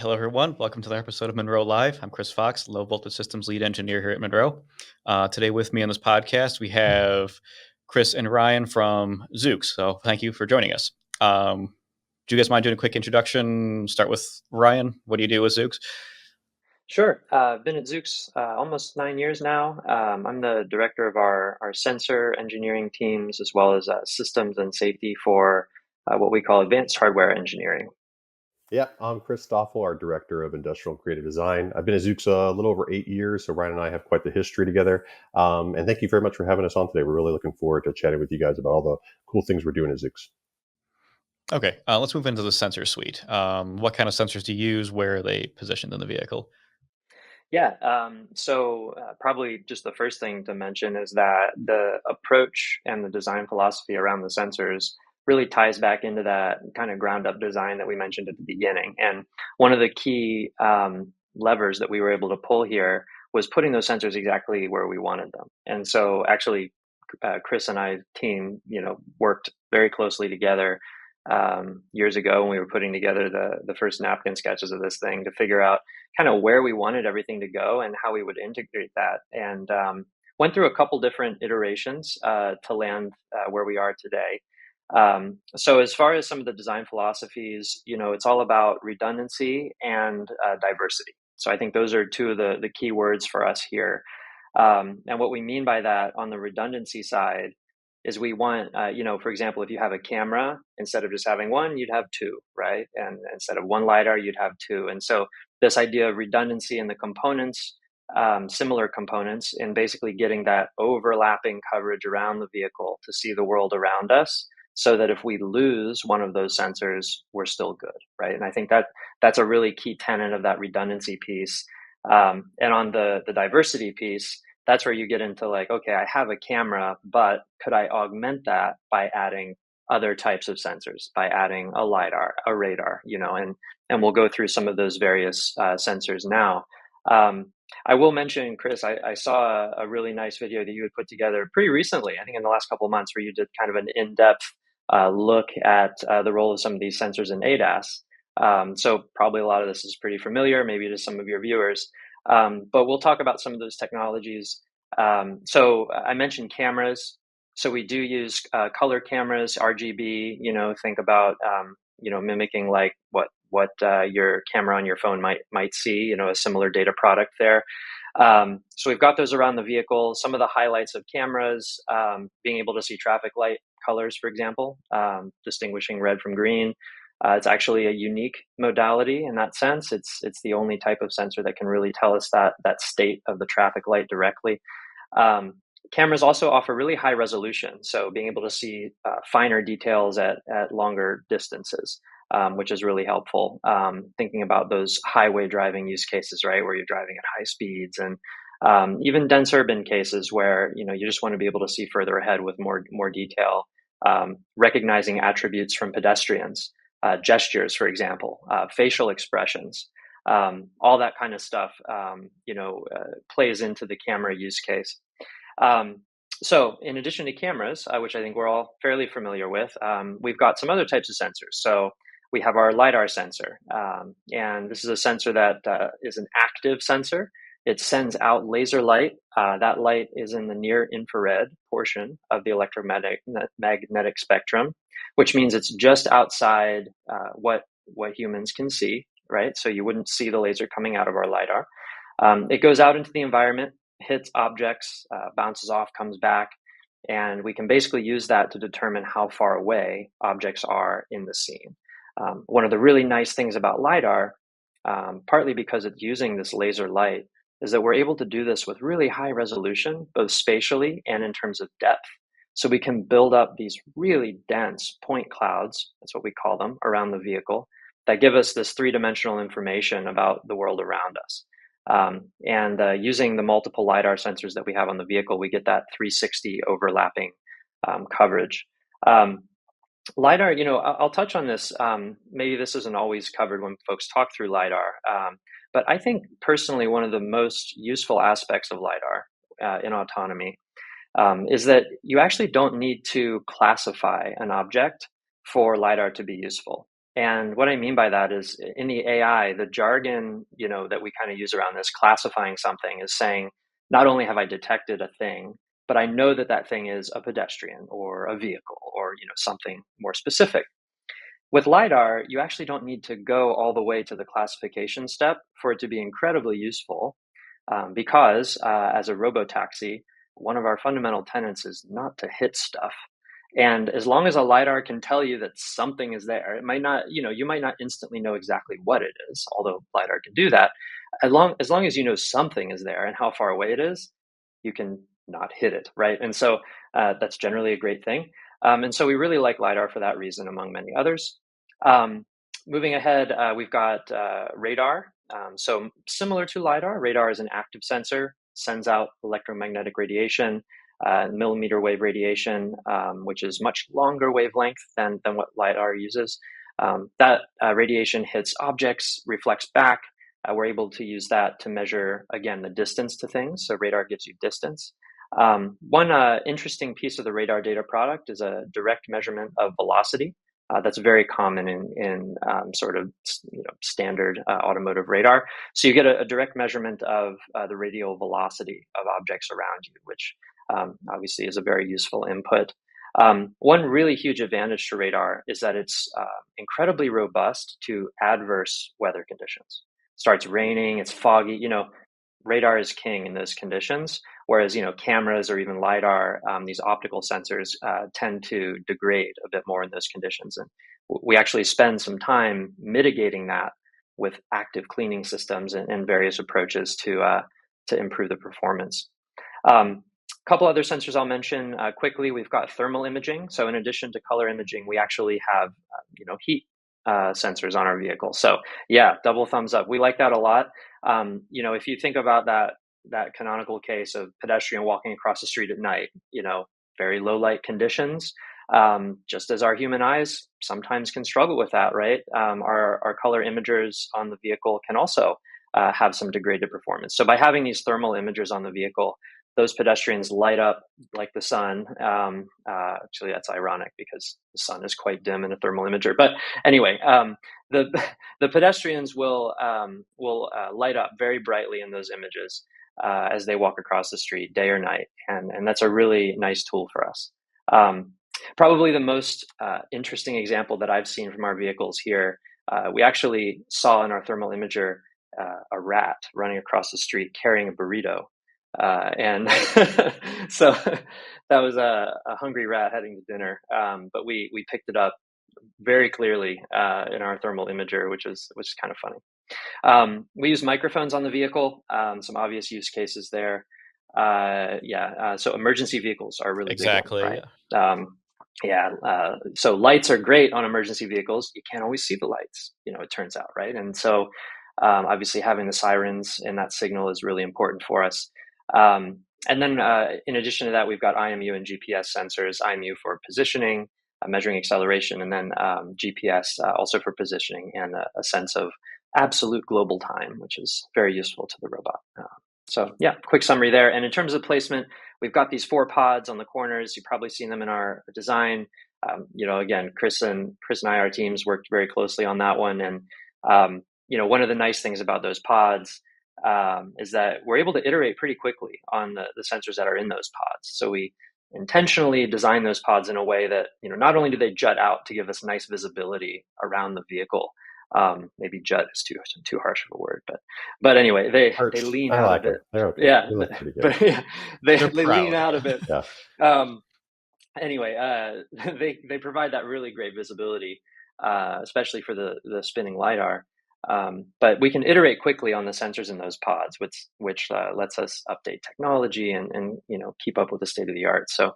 Hello, everyone. Welcome to the episode of Munro Live. I'm Chris Fox, low voltage systems lead engineer here at Munro. Today, with me on this podcast, we have Chris and Ryan from Zoox. So, thank you for joining us. Do you guys mind doing a quick introduction? Start with Ryan. What do you do with Zoox? Sure. I've been at Zoox almost 9 years now. I'm the director of our sensor engineering teams, as well as systems and safety for what we call advanced hardware engineering. Yeah, I'm Chris Stoffel, our Director of Industrial and Creative Design. I've been at Zoox a little over 8 years, so Ryan and I have quite the history together. And thank you very much for having us on today. We're really looking forward to chatting with you guys about all the cool things we're doing at Zoox. Okay, let's move into the sensor suite. What kind of sensors do you use? Where are they positioned in the vehicle? Yeah, probably just the first thing to mention is that the approach and the design philosophy around the sensors really ties back into that kind of ground up design that we mentioned at the beginning. And one of the key levers that we were able to pull here was putting those sensors exactly where we wanted them. And so actually, Chris and I team, worked very closely together years ago when we were putting together the first napkin sketches of this thing to figure out kind of where we wanted everything to go and how we would integrate that. And went through a couple different iterations to land where we are today. So as far as some of the design philosophies, it's all about redundancy and diversity. So I think those are two of the key words for us here. And what we mean by that on the redundancy side is we want, for example, if you have a camera, instead of just having one, you'd have two, right? And instead of one LiDAR, you'd have two. And so this idea of redundancy in the components, similar components, and basically getting that overlapping coverage around the vehicle to see the world around us so that if we lose one of those sensors, we're still good, right? And I think that's a really key tenet of that redundancy piece. And on the diversity piece, that's where you get into like, okay, I have a camera, but could I augment that by adding other types of sensors, by adding a LiDAR, a radar, and we'll go through some of those various sensors now. I will mention, Chris, I saw a really nice video that you had put together pretty recently, I think in the last couple of months, where you did kind of an in-depth look at the role of some of these sensors in ADAS. So probably a lot of this is pretty familiar, maybe to some of your viewers. But we'll talk about some of those technologies. So I mentioned cameras. So we do use color cameras, RGB. Think about mimicking like what your camera on your phone might see. A similar data product there. So we've got those around the vehicle. Some of the highlights of cameras, being able to see traffic light colors, for example, distinguishing red from green. It's actually a unique modality in that sense. It's the only type of sensor that can really tell us that state of the traffic light directly. Cameras also offer really high resolution, so being able to see finer details at longer distances, which is really helpful. Thinking about those highway driving use cases, right, where you're driving at high speeds, and even dense urban cases where you just want to be able to see further ahead with more detail. Recognizing attributes from pedestrians. Gestures, for example, facial expressions, all that kind of stuff, plays into the camera use case. So in addition to cameras, which I think we're all fairly familiar with, we've got some other types of sensors. So we have our LiDAR sensor, and this is a sensor that is an active sensor. It sends out laser light. That light is in the near infrared portion of the electromagnetic spectrum, which means it's just outside what humans can see, right? So you wouldn't see the laser coming out of our LiDAR. It goes out into the environment, hits objects, bounces off, comes back, and we can basically use that to determine how far away objects are in the scene. One of the really nice things about LiDAR, partly because it's using this laser light, is that we're able to do this with really high resolution, both spatially and in terms of depth. So we can build up these really dense point clouds, that's what we call them, around the vehicle, that give us this three-dimensional information about the world around us. Using the multiple LiDAR sensors that we have on the vehicle, we get that 360 overlapping coverage. LiDAR, I'll touch on this. Maybe this isn't always covered when folks talk through LiDAR, but I think personally one of the most useful aspects of LiDAR in autonomy is that you actually don't need to classify an object for LiDAR to be useful. And what I mean by that is in the AI, the jargon, that we kind of use around this classifying something is saying, not only have I detected a thing, but I know that that thing is a pedestrian or a vehicle or, something more specific. With Lidar, you actually don't need to go all the way to the classification step for it to be incredibly useful, because as a robotaxi, one of our fundamental tenets is not to hit stuff. And as long as a Lidar can tell you that something is there, it might not, you might not instantly know exactly what it is, although Lidar can do that. As long as you know something is there and how far away it is, you can not hit it, right? And so that's generally a great thing. And so we really like Lidar for that reason, among many others. Um, Moving ahead, we've got radar. So similar to Lidar, radar is an active sensor, sends out electromagnetic radiation, millimeter wave radiation, which is much longer wavelength than what Lidar uses. That radiation hits objects, reflects back. We're able to use that to measure, again, the distance to things. So radar gives you distance. One interesting piece of the radar data product is a direct measurement of velocity. That's very common in sort of standard automotive radar. So you get a direct measurement of the radial velocity of objects around you, which obviously is a very useful input. One really huge advantage to radar is that it's incredibly robust to adverse weather conditions. It starts raining, it's foggy, radar is king in those conditions, whereas cameras or even lidar, these optical sensors tend to degrade a bit more in those conditions, and we actually spend some time mitigating that with active cleaning systems and various approaches to improve the performance. A couple other sensors I'll mention quickly. We've got thermal imaging. So in addition to color imaging, we actually have heat sensors on our vehicle. So yeah, double thumbs up. We like that a lot. If you think about that canonical case of pedestrian walking across the street at night, very low light conditions, just as our human eyes sometimes can struggle with that, right? Our color imagers on the vehicle can also have some degraded performance. So by having these thermal imagers on the vehicle, those pedestrians light up like the sun. Actually, that's ironic because the sun is quite dim in a thermal imager. But anyway, the pedestrians will light up very brightly in those images as they walk across the street, day or night, and that's a really nice tool for us. Probably the most interesting example that I've seen from our vehicles here, we actually saw in our thermal imager a rat running across the street carrying a burrito. And so that was a hungry rat heading to dinner. But we picked it up very clearly in our thermal imager, which is kind of funny. We use microphones on the vehicle, some obvious use cases there. So emergency vehicles are really exactly big one, right? So lights are great on emergency vehicles. You can't always see the lights, it turns out, right? And so obviously having the sirens and that signal is really important for us. And then in addition to that, we've got IMU and GPS sensors, IMU for positioning, measuring acceleration, and then GPS also for positioning and a sense of absolute global time, which is very useful to the robot. So yeah, quick summary there. And in terms of placement, we've got these 4 pods on the corners. You've probably seen them in our design. Again, Chris and I, our teams worked very closely on that one. And one of the nice things about those pods is that we're able to iterate pretty quickly on the sensors that are in those pods. So we intentionally design those pods in a way that, not only do they jut out to give us nice visibility around the vehicle, maybe jut is too harsh of a word, but anyway, they lean out a bit. Okay. Yeah, they look pretty good. but they lean out a bit. Yeah. Anyway, they provide that really great visibility, especially for the spinning lidar. But we can iterate quickly on the sensors in those pods, which lets us update technology and keep up with the state of the art. So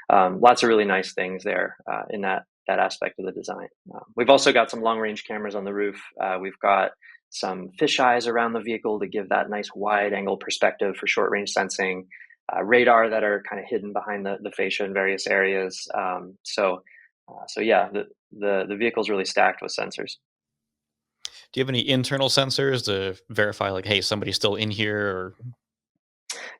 lots of really nice things there in that aspect of the design. We've also got some long range cameras on the roof. We've got some fisheyes around the vehicle to give that nice wide angle perspective for short range sensing. Radar that are kind of hidden behind the fascia in various areas. So yeah, the vehicle's really stacked with sensors. Do you have any internal sensors to verify, like, hey, somebody's still in here? Or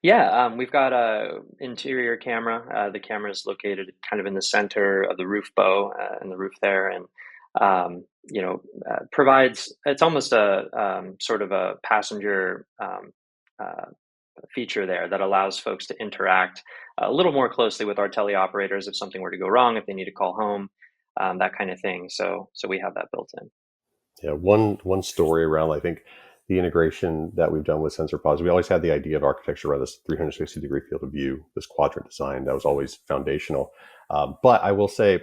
Yeah, we've got a interior camera. The camera is located kind of in the center of the roof bow and the roof there, and provides, it's almost a sort of a passenger uh, feature there that allows folks to interact a little more closely with our teleoperators if something were to go wrong, if they need to call home, that kind of thing. So we have that built in. Yeah, one story around I think the integration that we've done with sensor pods. We always had the idea of architecture around this 360-degree field of view, this quadrant design that was always foundational. But I will say,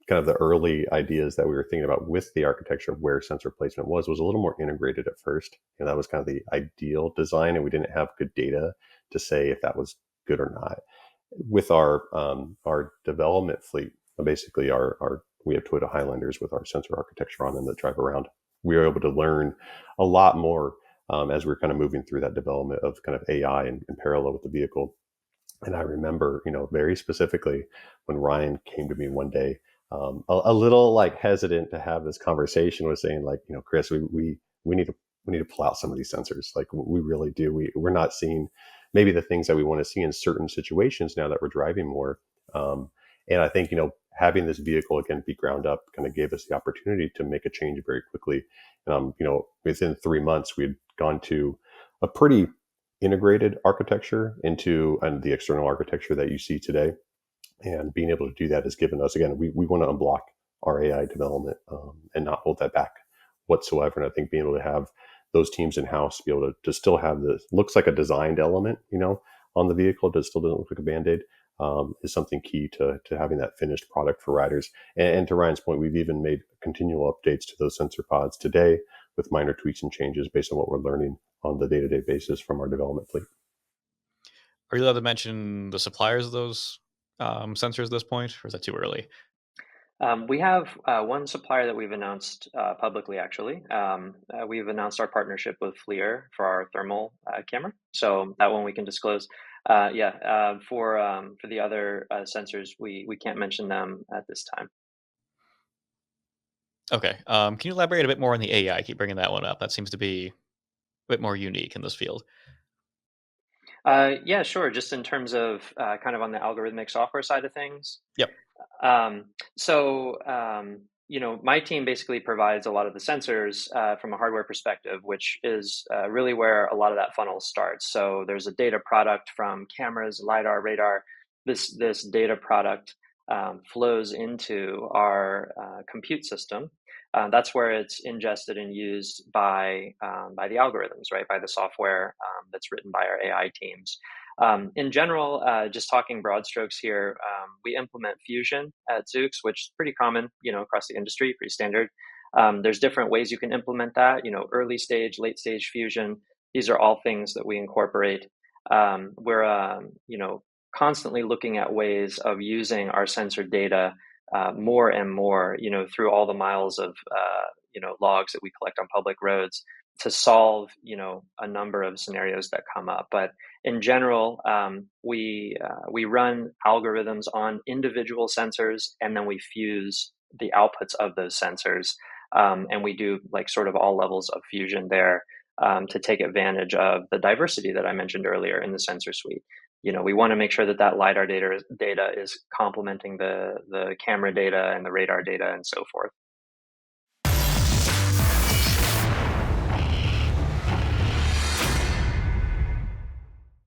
kind of the early ideas that we were thinking about with the architecture of where sensor placement was a little more integrated at first, and that was kind of the ideal design, and we didn't have good data to say if that was good or not. With our development fleet, basically our we have Toyota Highlanders with our sensor architecture on them that drive around. We were able to learn a lot more as we are kind of moving through that development of kind of AI in parallel with the vehicle. And I remember, very specifically when Ryan came to me one day, a little like hesitant to have this conversation, was saying like, Chris, we need to pull out some of these sensors. Like we really do. We're not seeing maybe the things that we want to see in certain situations now that we're driving more. And I think, having this vehicle again be ground up kind of gave us the opportunity to make a change very quickly. Within 3 months, we had gone to a pretty integrated architecture into the external architecture that you see today. And being able to do that has given us, again, we want to unblock our AI development and not hold that back whatsoever. And I think being able to have those teams in house, be able to still have this, looks like a designed element, on the vehicle, still doesn't look like a Band-Aid, is something key to having that finished product for riders. And to Ryan's point, we've even made continual updates to those sensor pods today with minor tweaks and changes based on what we're learning on the day-to-day basis from our development fleet. Are you allowed to mention the suppliers of those sensors at this point, or is that too early? We have one supplier that we've announced publicly, actually. We've announced our partnership with FLIR for our thermal camera. So that one we can disclose. For the other sensors, we can't mention them at this time. Okay. Can you elaborate a bit more on the AI? I keep bringing that one up. That seems to be a bit more unique in this field. Yeah, sure. Just in terms of kind of on the algorithmic software side of things. Yep. Um, my team basically provides a lot of the sensors from a hardware perspective, which is really where a lot of that funnel starts. So there's a data product from cameras, Lidar, radar. This data product flows into our compute system. That's where it's ingested and used by the algorithms, right? By the software that's written by our AI teams. In general, just talking broad strokes here, we implement Fusion at Zoox, which is pretty common, across the industry, pretty standard. There's different ways you can implement that, early stage, late stage Fusion. These are all things that we incorporate. We're, constantly looking at ways of using our sensor data more and more, through all the miles of, logs that we collect on public roads to solve, a number of scenarios that come up. But in general, we run algorithms on individual sensors, and then we fuse the outputs of those sensors, and we do like sort of all levels of fusion there to take advantage of the diversity that I mentioned earlier in the sensor suite. We want to make sure that Lidar data is complementing the camera data and the radar data and so forth.